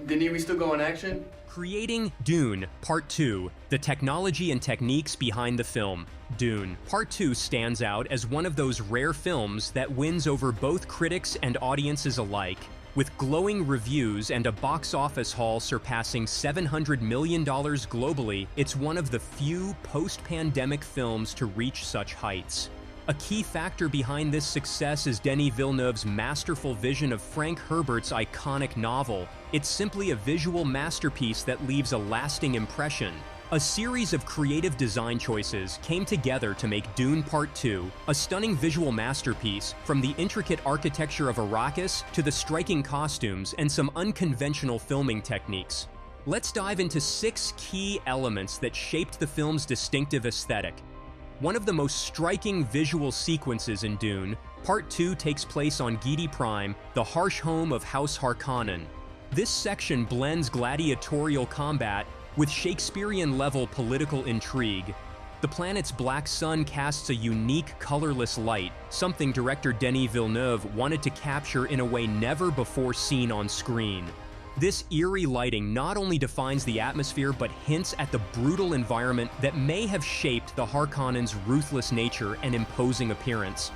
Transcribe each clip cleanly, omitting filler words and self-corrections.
Denis, we still go in action? Creating Dune Part 2, the technology and techniques behind the film. Dune Part 2 stands out as one of those rare films that wins over both critics and audiences alike. With glowing reviews and a box office haul surpassing $700 million globally, it's one of the few post-pandemic films to reach such heights. A key factor behind this success is Denis Villeneuve's masterful vision of Frank Herbert's iconic novel. It's simply a visual masterpiece that leaves a lasting impression. A series of creative design choices came together to make Dune Part 2 a stunning visual masterpiece, from the intricate architecture of Arrakis to the striking costumes and some unconventional filming techniques. Let's dive into 6 key elements that shaped the film's distinctive aesthetic. One of the most striking visual sequences in Dune, Part 2 takes place on Giedi Prime, the harsh home of House Harkonnen. This section blends gladiatorial combat with Shakespearean-level political intrigue. The planet's black sun casts a unique, colorless light, something director Denis Villeneuve wanted to capture in a way never before seen on screen. This eerie lighting not only defines the atmosphere but hints at the brutal environment that may have shaped the Harkonnens' ruthless nature and imposing appearance.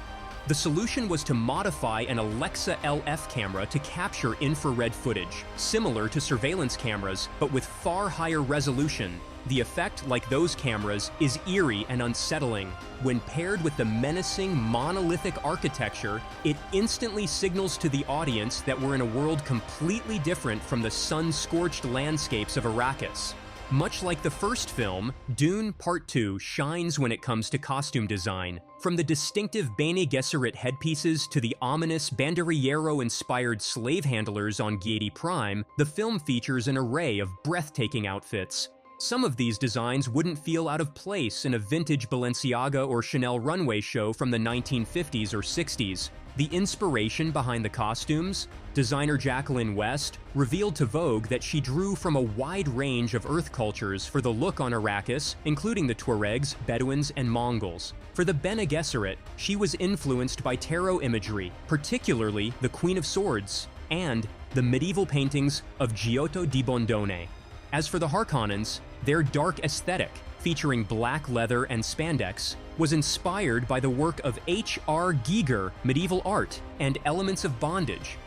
The solution was to modify an Alexa LF camera to capture infrared footage, similar to surveillance cameras, but with far higher resolution. The effect, like those cameras, is eerie and unsettling. When paired with the menacing, monolithic architecture, it instantly signals to the audience that we're in a world completely different from the sun-scorched landscapes of Arrakis. Much like the first film, Dune Part 2 shines when it comes to costume design. From the distinctive Bene Gesserit headpieces to the ominous Banderillero-inspired slave handlers on Giedi Prime, the film features an array of breathtaking outfits. Some of these designs wouldn't feel out of place in a vintage Balenciaga or Chanel runway show from the 1950s or 60s. The inspiration behind the costumes? Designer Jacqueline West revealed to Vogue that she drew from a wide range of Earth cultures for the look on Arrakis, including the Tuaregs, Bedouins, and Mongols. For the Bene Gesserit, she was influenced by tarot imagery, particularly the Queen of Swords, and the medieval paintings of Giotto di Bondone. As for the Harkonnens, their dark aesthetic, featuring black leather and spandex, was inspired by the work of H.R. Giger medieval art and elements of bondage.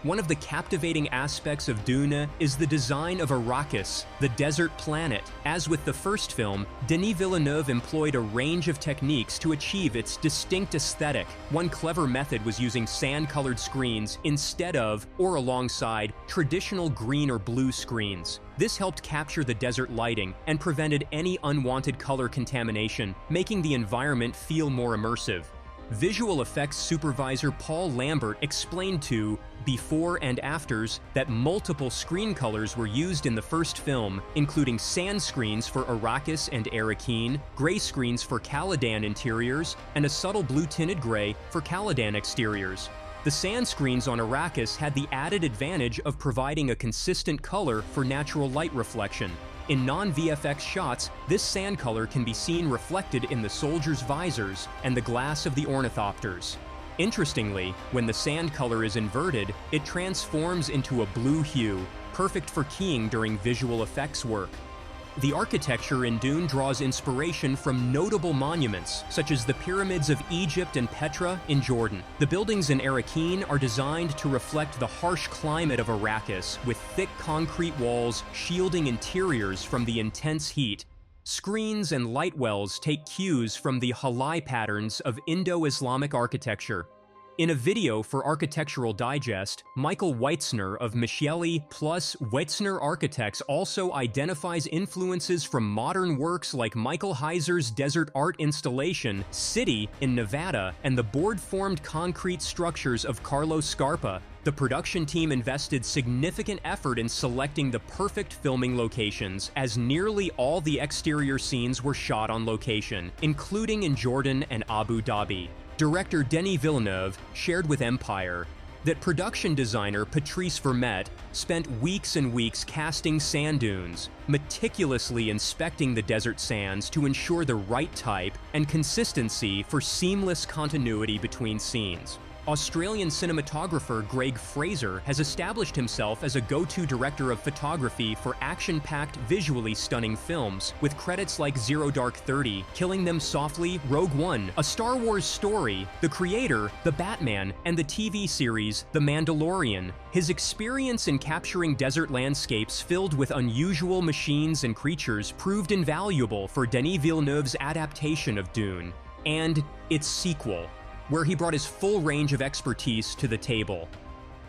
One of the captivating aspects of Dune is the design of Arrakis, the desert planet. As with the first film, Denis Villeneuve employed a range of techniques to achieve its distinct aesthetic. One clever method was using sand-colored screens instead of, or alongside, traditional green or blue screens. This helped capture the desert lighting and prevented any unwanted color contamination, making the environment feel more immersive. Visual effects supervisor Paul Lambert explained to Before and Afters that multiple screen colors were used in the first film, including sandscreens for Arrakis and Arrakeen, gray screens for Caladan interiors, and a subtle blue-tinted gray for Caladan exteriors. The sandscreens on Arrakis had the added advantage of providing a consistent color for natural light reflection. In non-VFX shots, this sand color can be seen reflected in the soldiers' visors and the glass of the ornithopters. Interestingly, when the sand color is inverted, it transforms into a blue hue, perfect for keying during visual effects work. The architecture in Dune draws inspiration from notable monuments, such as the pyramids of Egypt and Petra in Jordan. The buildings in Arrakeen are designed to reflect the harsh climate of Arrakis, with thick concrete walls shielding interiors from the intense heat. Screens and light wells take cues from the halai patterns of Indo-Islamic architecture. In a video for Architectural Digest, Michael Weitzner of Micheli plus Weitzner Architects also identifies influences from modern works like Michael Heiser's desert art installation, City, in Nevada, and the board-formed concrete structures of Carlos Scarpa. The production team invested significant effort in selecting the perfect filming locations, as nearly all the exterior scenes were shot on location, including in Jordan and Abu Dhabi. Director Denis Villeneuve shared with Empire that production designer Patrice Vermette spent weeks and weeks casting sand dunes, meticulously inspecting the desert sands to ensure the right type and consistency for seamless continuity between scenes. Australian cinematographer Greg Fraser has established himself as a go-to director of photography for action-packed, visually stunning films, with credits like Zero Dark 30, Killing Them Softly, Rogue One, A Star Wars Story, The Creator, The Batman, and the TV series The Mandalorian. His experience in capturing desert landscapes filled with unusual machines and creatures proved invaluable for Denis Villeneuve's adaptation of Dune, and its sequel, where he brought his full range of expertise to the table.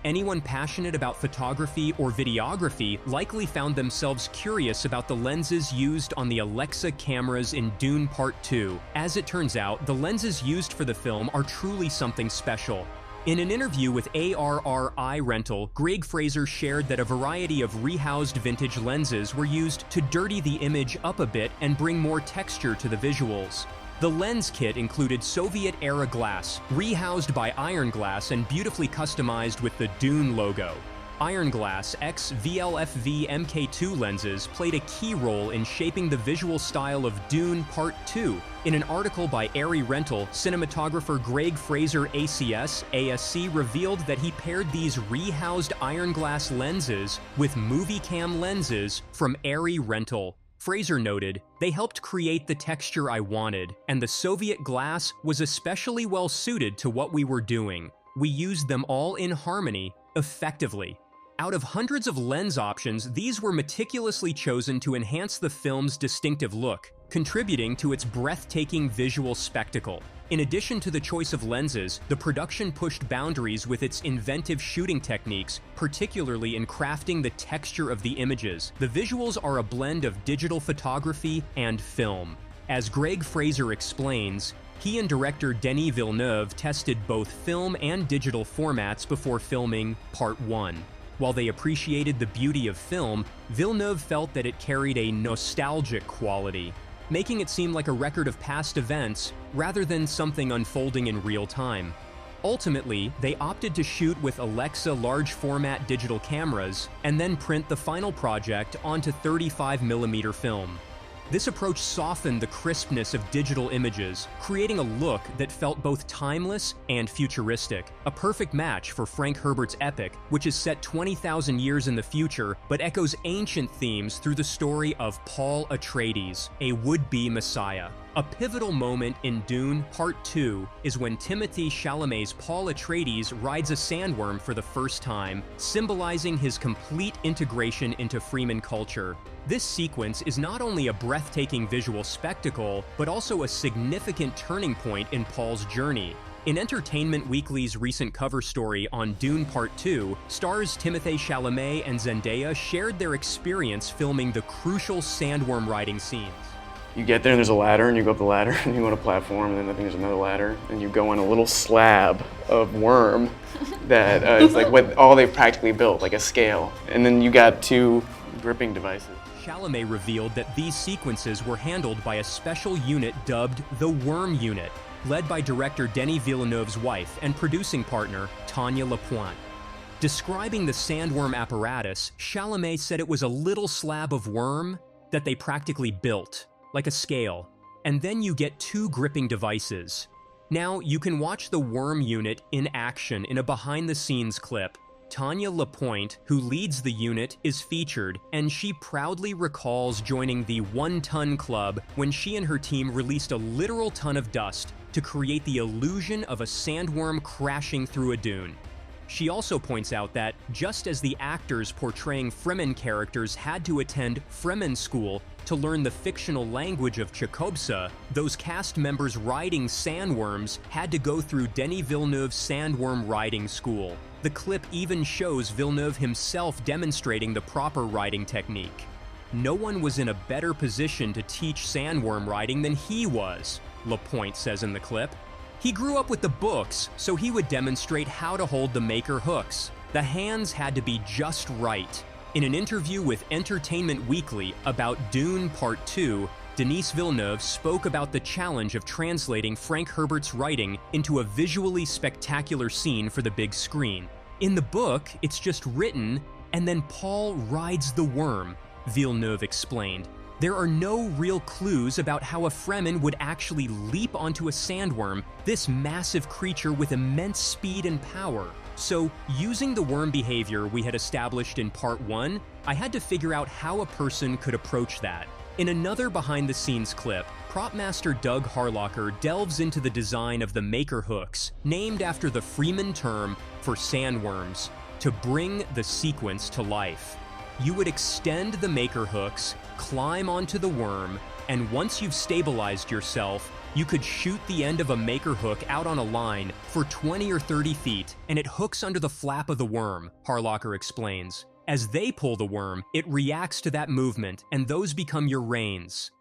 Anyone passionate about photography or videography likely found themselves curious about the lenses used on the Alexa cameras in Dune Part 2. As it turns out, the lenses used for the film are truly something special. In an interview with ARRI Rental, Greg Fraser shared that a variety of rehoused vintage lenses were used to dirty the image up a bit and bring more texture to the visuals. The lens kit included Soviet-era glass, rehoused by iron glass and beautifully customized with the Dune logo. Iron glass X VLFV Mk2 lenses played a key role in shaping the visual style of Dune Part 2. In an article by Eerie Rental, cinematographer Greg Fraser ASC revealed that he paired these rehoused iron glass lenses with MovieCam lenses from Eerie Rental. Fraser noted, "They helped create the texture I wanted, and the Soviet glass was especially well suited to what we were doing. We used them all in harmony, effectively." Out of hundreds of lens options, these were meticulously chosen to enhance the film's distinctive look, contributing to its breathtaking visual spectacle. In addition to the choice of lenses, the production pushed boundaries with its inventive shooting techniques, particularly in crafting the texture of the images. The visuals are a blend of digital photography and film. As Greg Fraser explains, he and director Denis Villeneuve tested both film and digital formats before filming Part 1. While they appreciated the beauty of film, Villeneuve felt that it carried a nostalgic quality, making it seem like a record of past events rather than something unfolding in real time. Ultimately, they opted to shoot with Alexa large-format digital cameras and then print the final project onto 35mm film. This approach softened the crispness of digital images, creating a look that felt both timeless and futuristic, a perfect match for Frank Herbert's epic, which is set 20,000 years in the future but echoes ancient themes through the story of Paul Atreides, a would-be messiah. A pivotal moment in Dune Part 2 is when Timothée Chalamet's Paul Atreides rides a sandworm for the first time, symbolizing his complete integration into Fremen culture. This sequence is not only a breathtaking visual spectacle, but also a significant turning point in Paul's journey. In Entertainment Weekly's recent cover story on Dune Part 2, stars Timothée Chalamet and Zendaya shared their experience filming the crucial sandworm riding scenes. You get there and there's a ladder, and you go up the ladder, and you go on a platform, and then I think there's another ladder, and you go on a little slab of worm that is like what all they've practically built, like a scale. And then you got 2 gripping devices. Chalamet revealed that these sequences were handled by a special unit dubbed the Worm Unit, led by director Denis Villeneuve's wife and producing partner, Tanya Lapointe. Describing the sandworm apparatus, Chalamet said it was a little slab of worm that they practically built, like a scale, and then you get 2 gripping devices. Now, you can watch the Worm Unit in action in a behind-the-scenes clip. Tanya Lapointe, who leads the unit, is featured, and she proudly recalls joining the 1-ton club when she and her team released a literal ton of dust to create the illusion of a sandworm crashing through a dune. She also points out that, just as the actors portraying Fremen characters had to attend Fremen school to learn the fictional language of Chekobsa, those cast members riding sandworms had to go through Denis Villeneuve's sandworm riding school. The clip even shows Villeneuve himself demonstrating the proper riding technique. No one was in a better position to teach sandworm riding than he was, Lapointe says in the clip. He grew up with the books, so he would demonstrate how to hold the maker hooks. The hands had to be just right. In an interview with Entertainment Weekly about Dune Part 2, Denis Villeneuve spoke about the challenge of translating Frank Herbert's writing into a visually spectacular scene for the big screen. In the book, it's just written, and then Paul rides the worm, Villeneuve explained. There are no real clues about how a Fremen would actually leap onto a sandworm, this massive creature with immense speed and power. So, using the worm behavior we had established in Part 1, I had to figure out how a person could approach that. In another behind-the-scenes clip, prop master Doug Harlocker delves into the design of the maker hooks, named after the Freeman term for sandworms, to bring the sequence to life. You would extend the maker hooks, climb onto the worm, and once you've stabilized yourself, you could shoot the end of a maker hook out on a line for 20 or 30 feet, and it hooks under the flap of the worm, Harlocker explains. As they pull the worm, it reacts to that movement, and those become your reins.